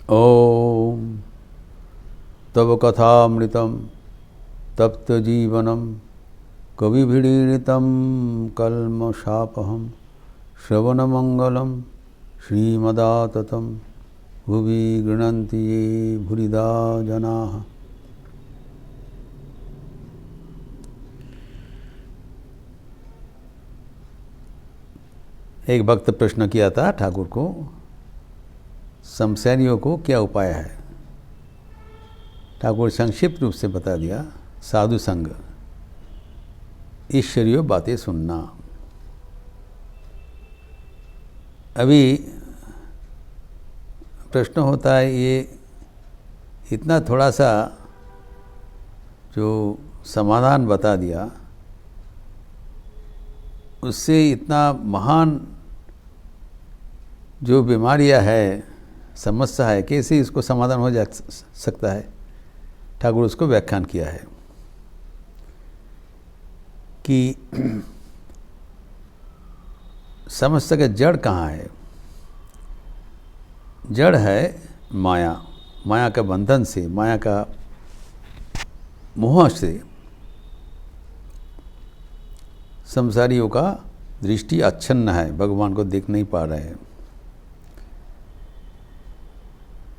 ओम तव कथामृतं तप्तजीवनं कविभिरीडितं कल्मषापहं श्रवणमंगलं श्रीमदाततं भुवि गृह्णन्ति ये भूरिदा जनाः। एक भक्त प्रश्न किया था ठाकुर को, संसारियों को क्या उपाय है। ठाकुर संक्षिप्त रूप से बता दिया, साधु संग, ईश्वरीय बातें सुनना। अभी प्रश्न होता है, ये इतना थोड़ा सा जो समाधान बता दिया, उससे इतना महान जो बीमारियां है, समस्या है, कैसे इसको समाधान हो जा सकता है। ठाकुर उसको व्याख्यान किया है कि समस्या का जड़ कहाँ है। जड़ है माया, माया का बंधन से, माया का मोह से संसारियों का दृष्टि अच्छन्न है, भगवान को देख नहीं पा रहे हैं।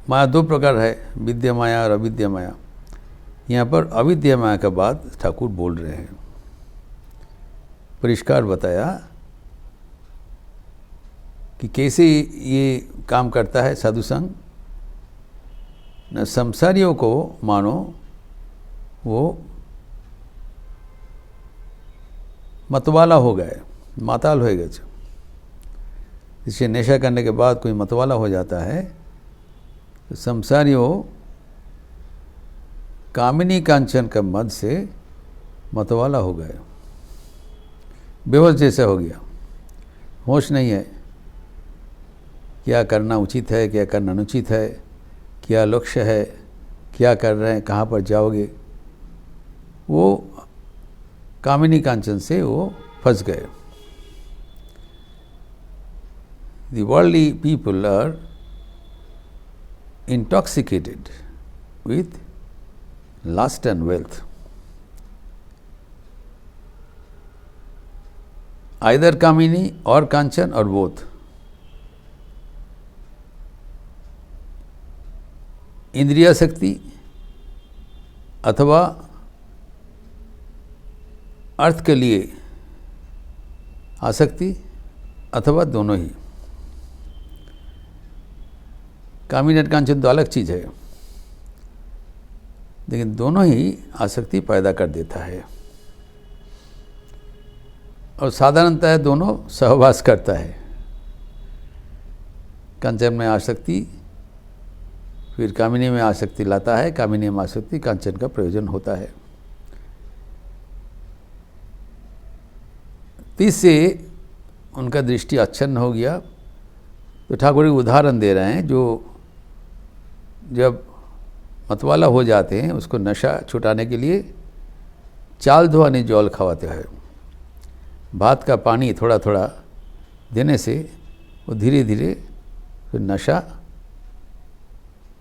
माया दो प्रकार है, विद्या माया और अविद्या माया। यहाँ पर अविद्या माया का बात ठाकुर बोल रहे हैं। परिष्कार बताया कि कैसे ये काम करता है साधु संग। न संसारियों को मानो वो मतवाला हो गए, माताल हो गए। इससे नशा करने के बाद कोई मतवाला हो जाता है तो संसारियों कामिनी कांचन का मद से मतवाला हो गए, बेहोश जैसे हो गया। होश नहीं है, क्या करना उचित है, क्या करना अनुचित है, क्या लक्ष्य है, क्या कर रहे हैं, कहाँ पर जाओगे। वो कामिनी कांचन से वो फंस गए। The worldly people are intoxicated with lust and wealth. Either Kamini or Kanchan or both. इंद्रिया शक्ति अथवा अर्थ के लिए आसक्ति अथवा दोनों ही। कामिनी और कांचन तो अलग चीज़ है, लेकिन दोनों ही आसक्ति पैदा कर देता है। और साधारणतः दोनों सहवास करता है। कांचन में आसक्ति फिर कामिनी में आसक्ति लाता है, कामिनी में आसक्ति कांचन का प्रयोजन होता है। इससे उनका दृष्टि अच्छन्न हो गया। तो ठाकुर उदाहरण दे रहे हैं, जो जब मतवाला हो जाते हैं उसको नशा छुटाने के लिए चाल धोआनी जौल खवाते हैं। भात का पानी थोड़ा थोड़ा देने से वो धीरे धीरे फिर नशा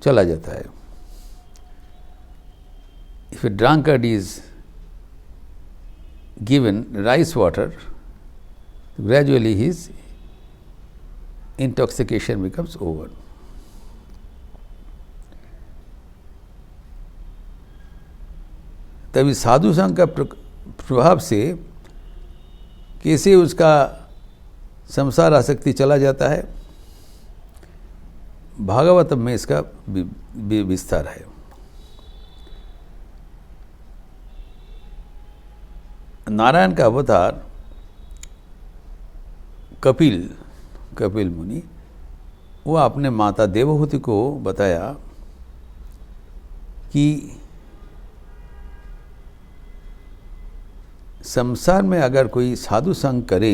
चला जाता है। If A drunkard is given rice water, gradually his intoxication becomes over. तभी साधु संग का प्रभाव से कैसे उसका संसार आसक्ति चला जाता है, भागवतम में इसका विस्तार है। नारायण का अवतार कपिल मुनि, वो अपने माता देवहूति को बताया कि संसार में अगर कोई साधु संग करे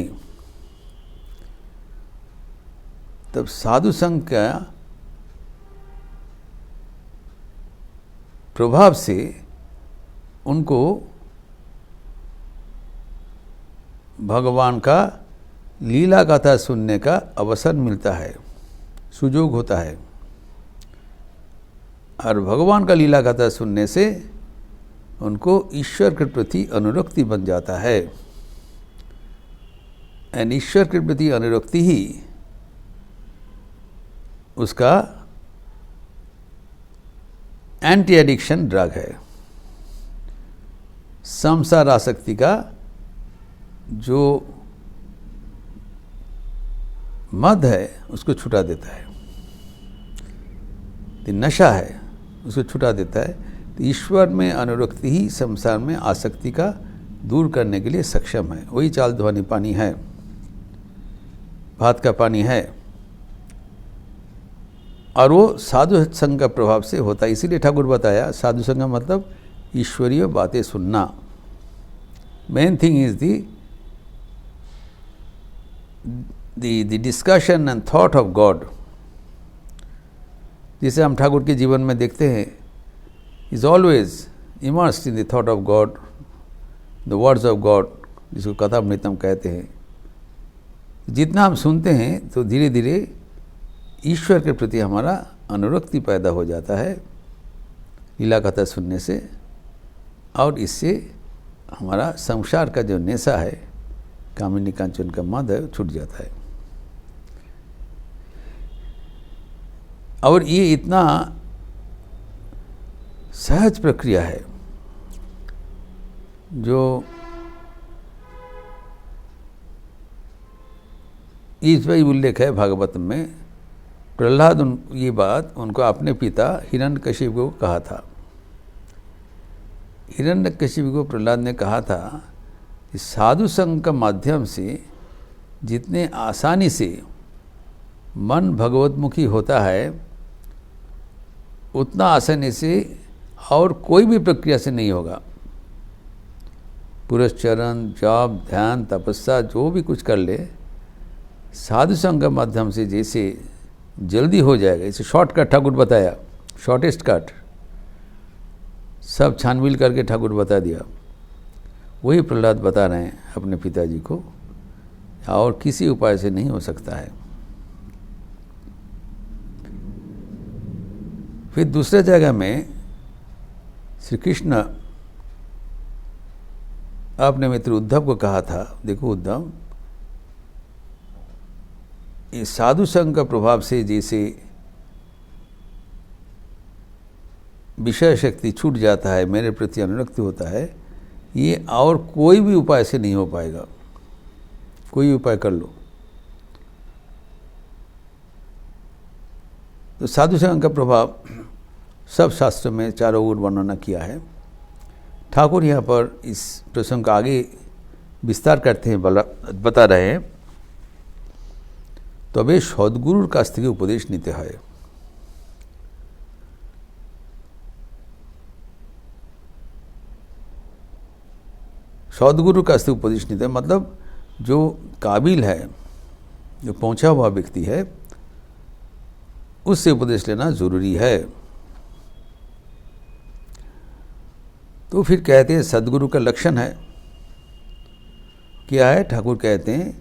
तब साधु संग का प्रभाव से उनको भगवान का लीला कथा सुनने का अवसर मिलता है, सुयोग होता है। और भगवान का लीला कथा सुनने से उनको ईश्वर के प्रति अनुरक्ति बन जाता है। एंड ईश्वर के प्रति अनुरक्ति ही उसका एंटी एडिक्शन ड्रग है। संसार आसक्ति का जो मद है उसको छुटा देता है, तो नशा है उसको छुटा देता है। तो ईश्वर में अनुरक्ति ही संसार में आसक्ति का दूर करने के लिए सक्षम है। वही चाल ध्वनि पानी है, भात का पानी है, और वो साधु संग का प्रभाव से होता है। इसीलिए ठाकुर बताया साधु संग का मतलब ईश्वरीय बातें सुनना। Main thing is the discussion and thought of God, जिसे हम ठाकुर के जीवन में देखते हैं, is always immersed in the thought of God, the words of God, जिसको कथामृतम कहते हैं। जितना हम सुनते हैं तो धीरे धीरे ईश्वर के प्रति हमारा अनुरक्ति पैदा हो जाता है लीला कथा सुनने से, और इससे हमारा संसार का जो नेशा है, कामिनी कांचन का मद है, छूट जाता है। और ये इतना सहज प्रक्रिया है जो इस पर उल्लेख है भागवतम में। प्रहलाद ये बात उनको अपने पिता हिरण्यकशिपु को कहा था। हिरण्यकशिपु को प्रहलाद ने कहा था कि साधु संग का माध्यम से जितने आसानी से मन भगवतमुखी होता है, उतना आसानी से और कोई भी प्रक्रिया से नहीं होगा। पुरस्चरण, जाप, ध्यान, तपस्या जो भी कुछ कर ले, साधु संग के माध्यम से जैसे जल्दी हो जाएगा। इसे शॉर्टकट ठाकुर बताया, शॉर्टेस्ट कट, सब छानबीन करके ठाकुर बता दिया। वही प्रहलाद बता रहे हैं अपने पिताजी को, और किसी उपाय से नहीं हो सकता है। फिर दूसरे जगह में श्री कृष्ण अपने मित्र उद्धव को कहा था, देखो उद्धव, इस साधु संग का प्रभाव से जैसे विषय शक्ति छूट जाता है, मेरे प्रति अनुरक्ति होता है, ये और कोई भी उपाय से नहीं हो पाएगा। कोई उपाय कर लो। तो साधु संग का प्रभाव सब शास्त्र में चारों ओर वर्णना किया है। ठाकुर यहाँ पर इस प्रसंग का आगे विस्तार करते हैं, बता रहे हैं। तबे सद्गुरुर काछ থেকে उपदेश নিতে হয়। सद्गुरु काछ থেকে उपदेश নিতে है मतलब जो काबिल है, जो पहुंचा हुआ व्यक्ति है, उससे उपदेश लेना जरूरी है। तो फिर कहते हैं सद्गुरु का लक्षण है क्या है? ठाकुर कहते हैं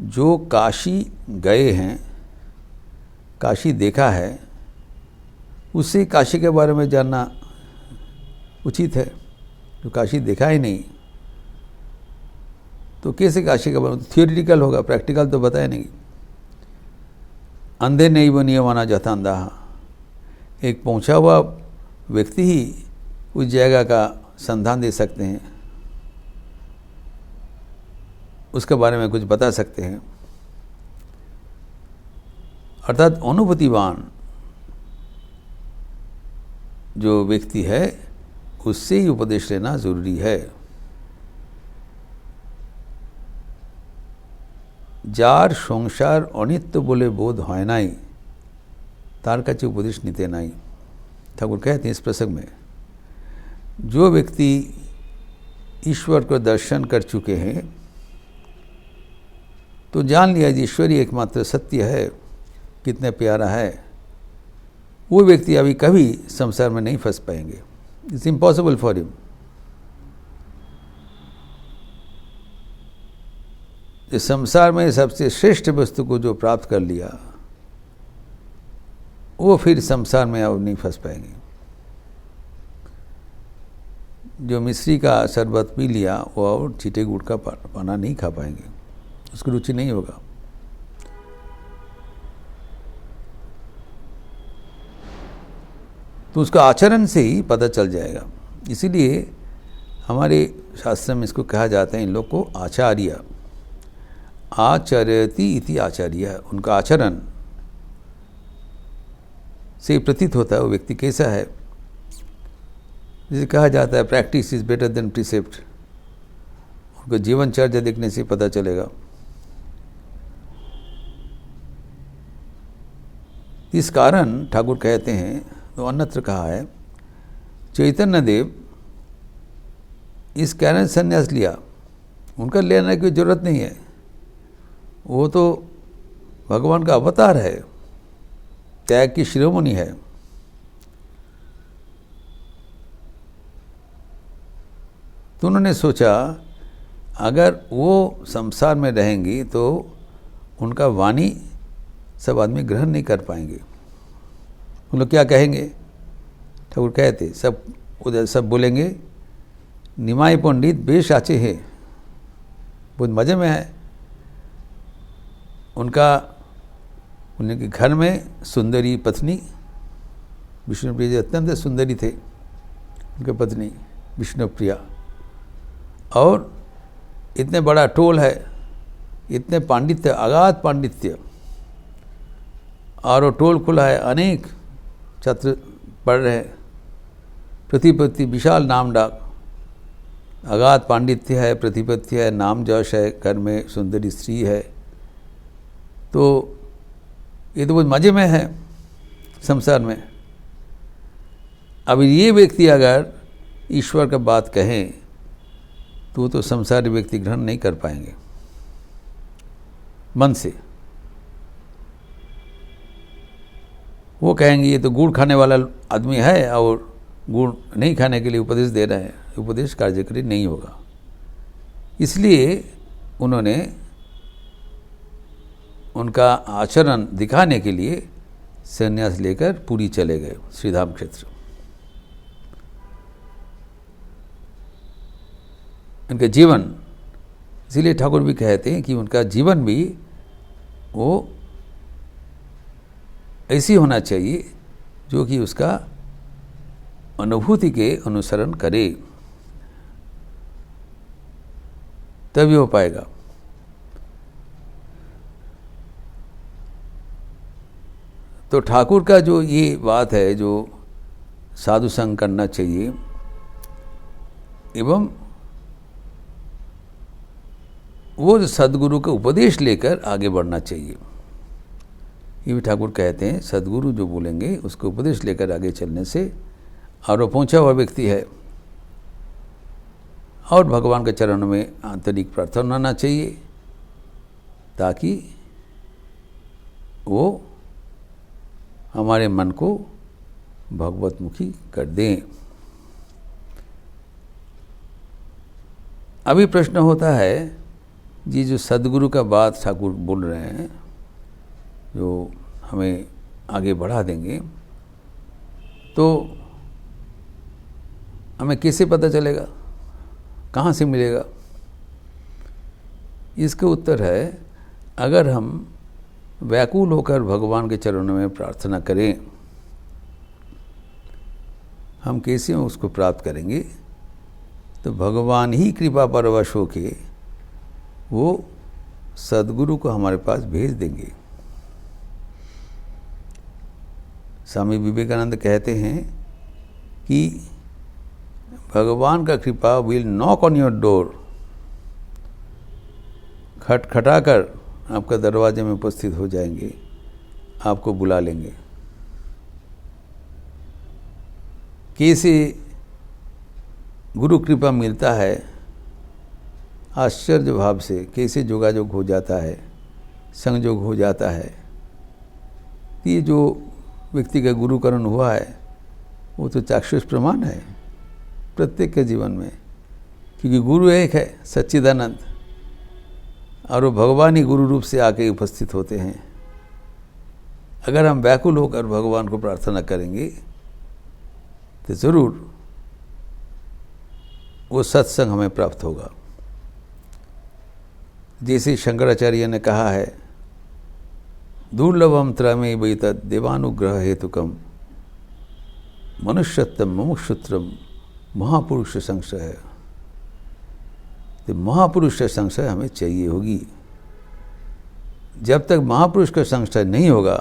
जो काशी गए हैं, काशी देखा है, उससे काशी के बारे में जानना उचित है। जो काशी देखा ही नहीं तो कैसे काशी के बारे में? थियोरिटिकल होगा, प्रैक्टिकल तो बताया नहीं। अंधे नहीं वो नियमाना जाता अंधा। एक पहुंचा हुआ व्यक्ति ही उस जगह का संधान दे सकते हैं, उसके बारे में कुछ बता सकते हैं। अर्थात अनुभूतिवान जो व्यक्ति है, उससे ही उपदेश लेना जरूरी है। जार संसार अनित्य बोले बोध হয় নাই, तार काছে उपदेश निते নাই। ठाकुर कहते हैं इस प्रसंग में, जो व्यक्ति ईश्वर को दर्शन कर चुके हैं तो जान लिया कि ईश्वर ही एकमात्र सत्य है, कितने प्यारा है, वो व्यक्ति अभी कभी संसार में नहीं फंस पाएंगे। It's impossible for him. इस संसार में सबसे श्रेष्ठ वस्तु को जो प्राप्त कर लिया, वो फिर संसार में अब नहीं फंस पाएंगे। जो मिश्री का शरबत पी लिया वो और चीटे गुड़ का पाना नहीं खा पाएंगे, उसकी रुचि नहीं होगा। तो उसका आचरण से ही पता चल जाएगा। इसीलिए हमारे शास्त्र में इसको कहा जाता है, इन लोग को आचार्य, आचर्यति इति आचार्य। उनका आचरण से प्रतीत होता है वो व्यक्ति कैसा है। जिसे कहा जाता है practice is better than precept. उनको जीवनचर्या देखने से पता चलेगा। इस कारण ठाकुर कहते हैं, तो अन्यत्र कहा है, चैतन्य देव इस कारण संन्यास लिया, उनका लेने की जरूरत नहीं है, वो तो भगवान का अवतार है, त्याग की शिरोमणि है। तो उन्होंने सोचा अगर वो संसार में रहेंगी तो उनका वाणी सब आदमी ग्रहण नहीं कर पाएंगे। उन लोग क्या कहेंगे? ठाकुर कहते सब उधर सब बोलेंगे निमाई पंडित बेश आचे है, बहुत मज़े में है। उनके घर में सुंदरी पत्नी विष्णुप्रिया जी अत्यंत सुंदरी थे, उनके पत्नी विष्णुप्रिया, और इतने बड़ा टोल है, इतने पांडित्य, अगाध पांडित्य, और वो टोल खुला है, अनेक छात्र पढ़ रहे हैं, प्रतिपत्ति विशाल नाम डाक, अगाध पांडित्य है, प्रतिपत्ति है, नाम जश है, घर में सुंदरी स्त्री है। तो ये तो बहुत मज़े में है संसार में। अब ये व्यक्ति अगर ईश्वर का बात कहें तो संसारी व्यक्ति ग्रहण नहीं कर पाएंगे मन से। वो कहेंगे ये तो गुड़ खाने वाला आदमी है और गुड़ नहीं खाने के लिए उपदेश दे रहे हैं, उपदेश कार्यकरी नहीं होगा। इसलिए उन्होंने उनका आचरण दिखाने के लिए संन्यास लेकर पुरी चले गए, श्रीधाम क्षेत्र। उनके जीवन, इसीलिए ठाकुर भी कहते हैं कि उनका जीवन भी वो ऐसी होना चाहिए जो कि उसका अनुभूति के अनुसरण करे, तभी हो पाएगा। तो ठाकुर का जो ये बात है, जो साधु संग करना चाहिए एवं वो जो सदगुरु का उपदेश लेकर आगे बढ़ना चाहिए, ये भी ठाकुर कहते हैं। सदगुरु जो बोलेंगे उसको उपदेश लेकर आगे चलने से, और वो पहुँचा हुआ व्यक्ति है, और भगवान के चरणों में आंतरिक प्रार्थना होना चाहिए ताकि वो हमारे मन को भगवतमुखी कर दें। अभी प्रश्न होता है जी, जो सदगुरु का बात ठाकुर बोल रहे हैं, जो हमें आगे बढ़ा देंगे, तो हमें कैसे पता चलेगा, कहाँ से मिलेगा? इसका उत्तर है, अगर हम व्याकुल होकर भगवान के चरणों में प्रार्थना करें, हम कैसे उसको प्राप्त करेंगे? तो भगवान ही कृपा परवश होके वो सदगुरु को हमारे पास भेज देंगे। स्वामी विवेकानंद कहते हैं कि भगवान का कृपा will knock on your door, खटखटाकर आपका दरवाजे में उपस्थित हो जाएंगे, आपको बुला लेंगे। कैसे गुरु कृपा मिलता है? आश्चर्य भाव से कैसे जोगाजोग हो जाता है, संयोग हो जाता है। ये जो व्यक्ति का गुरुकरण हुआ है वो तो चाक्षुष प्रमाण है प्रत्येक के जीवन में, क्योंकि गुरु एक है सच्चिदानंद, और वो भगवान ही गुरु रूप से आके उपस्थित होते हैं। अगर हम व्याकुल होकर भगवान को प्रार्थना करेंगे तो ज़रूर वो सत्संग हमें प्राप्त होगा। जैसे शंकराचार्य ने कहा है, दुर्लभम त्रयमेव एतद् देवानुग्रह हेतुकम मनुष्यत्वम मुमुक्षुत्रम महापुरुष संशय। तो महापुरुष संशय हमें चाहिए होगी। जब तक महापुरुष का संशय नहीं होगा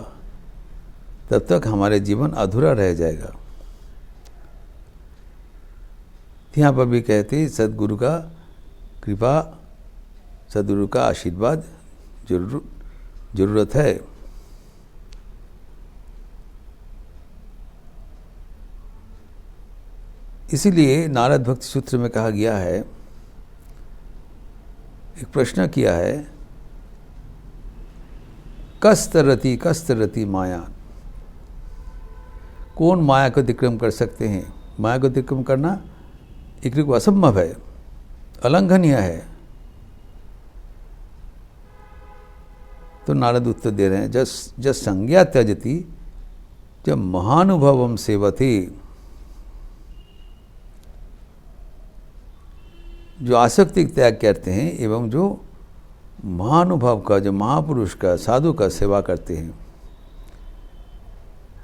तब तक हमारे जीवन अधूरा रह जाएगा। यहाँ पर भी कहते सद्गुरु का कृपा, सद्गुरु का आशीर्वाद जरूरत है। इसीलिए नारद भक्ति सूत्र में कहा गया है, एक प्रश्न किया है, कस्तरति माया, कौन माया को अतिक्रम कर सकते हैं? माया को अतिक्रम करना एक को असंभव है, अलंघनीय है। तो नारद उत्तर दे रहे हैं, जस संज्ञा त्यजति जब महानुभवम सेवते, जो आसक्ति त्याग करते हैं एवं जो महानुभव का, जो महापुरुष का, साधु का सेवा करते हैं,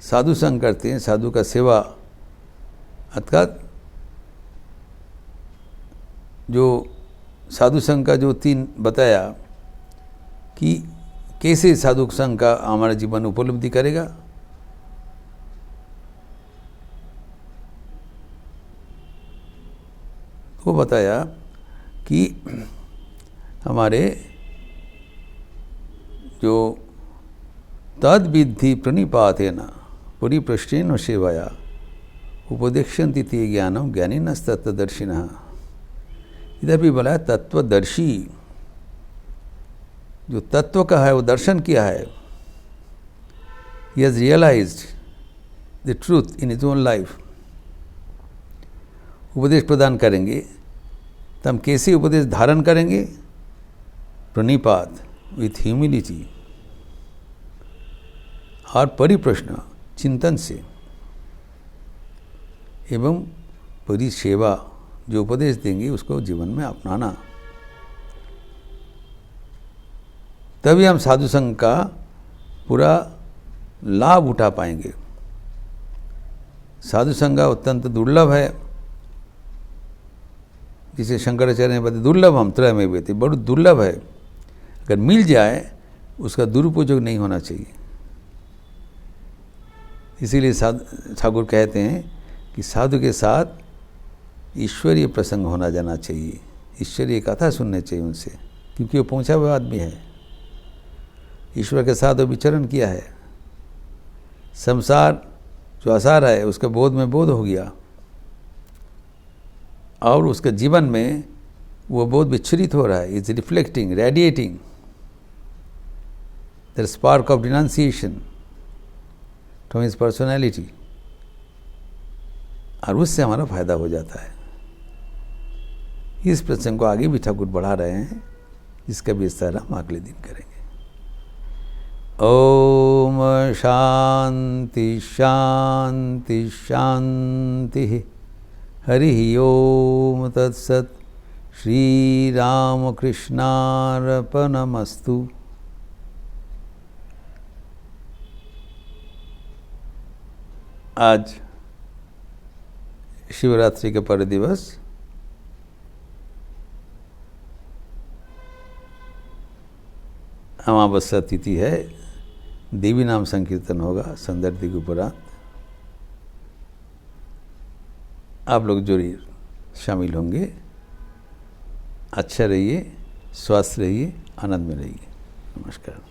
साधु संग करते हैं, साधु का सेवा अर्थात जो साधु संघ का जो 3 बताया कि कैसे साधु संघ का हमारा जीवन उपलब्धि करेगा। वो बताया कि हमारे जो तद विद्धि प्रणिपातेन परिप्रश्नेन सेवया उपदेक्षन्ति ते ज्ञानम ज्ञानिनस्तत्त्वदर्शिनः। इधर भी बोला है तत्वदर्शी, जो तत्व का है वो दर्शन किया है, he has realized the truth in his own life। उपदेश प्रदान करेंगे तो हम कैसे उपदेश धारण करेंगे? प्रणिपात, विथ ह्यूमिलिटी, और परिप्रश्न, चिंतन से, एवं परिसेवा, जो उपदेश देंगे उसको जीवन में अपनाना। तभी हम साधु संघ का पूरा लाभ उठा पाएंगे। साधु संघ अत्यंत दुर्लभ है, जिसे शंकराचार्य ने बताया दुर्लभ हम त्रयमेव एतत्, बहुत दुर्लभ है। अगर मिल जाए उसका दुरुपयोग नहीं होना चाहिए। इसीलिए ठाकुर कहते हैं कि साधु के साथ ईश्वरीय प्रसंग होना जाना चाहिए, ईश्वरीय कथा सुनने चाहिए उनसे, क्योंकि वो पहुँचा हुआ आदमी है, ईश्वर के साथ वो विचरण किया है। संसार जो आसार है उसका बोध में बोध हो गया, और उसके जीवन में वो बोध विच्छरित हो रहा है, is reflecting, radiating the spark of denunciation from his personality, और उससे हमारा फायदा हो जाता है। इस प्रसंग को आगे भी ठाकुर बढ़ा रहे हैं, जिसका विस्तार हम अगले दिन करेंगे। ओम शांति शांति शांति। हरि ओम तत्सत। श्री राम कृष्णार्पणमस्तु। आज शिवरात्रि के पर दिवस अमावस्या तिथि है। देवी नाम संकीर्तन होगा संदर्दी के उपरांत। आप लोग जरूर शामिल होंगे। अच्छा रहिए, स्वस्थ रहिए, आनंद में रहिए। नमस्कार।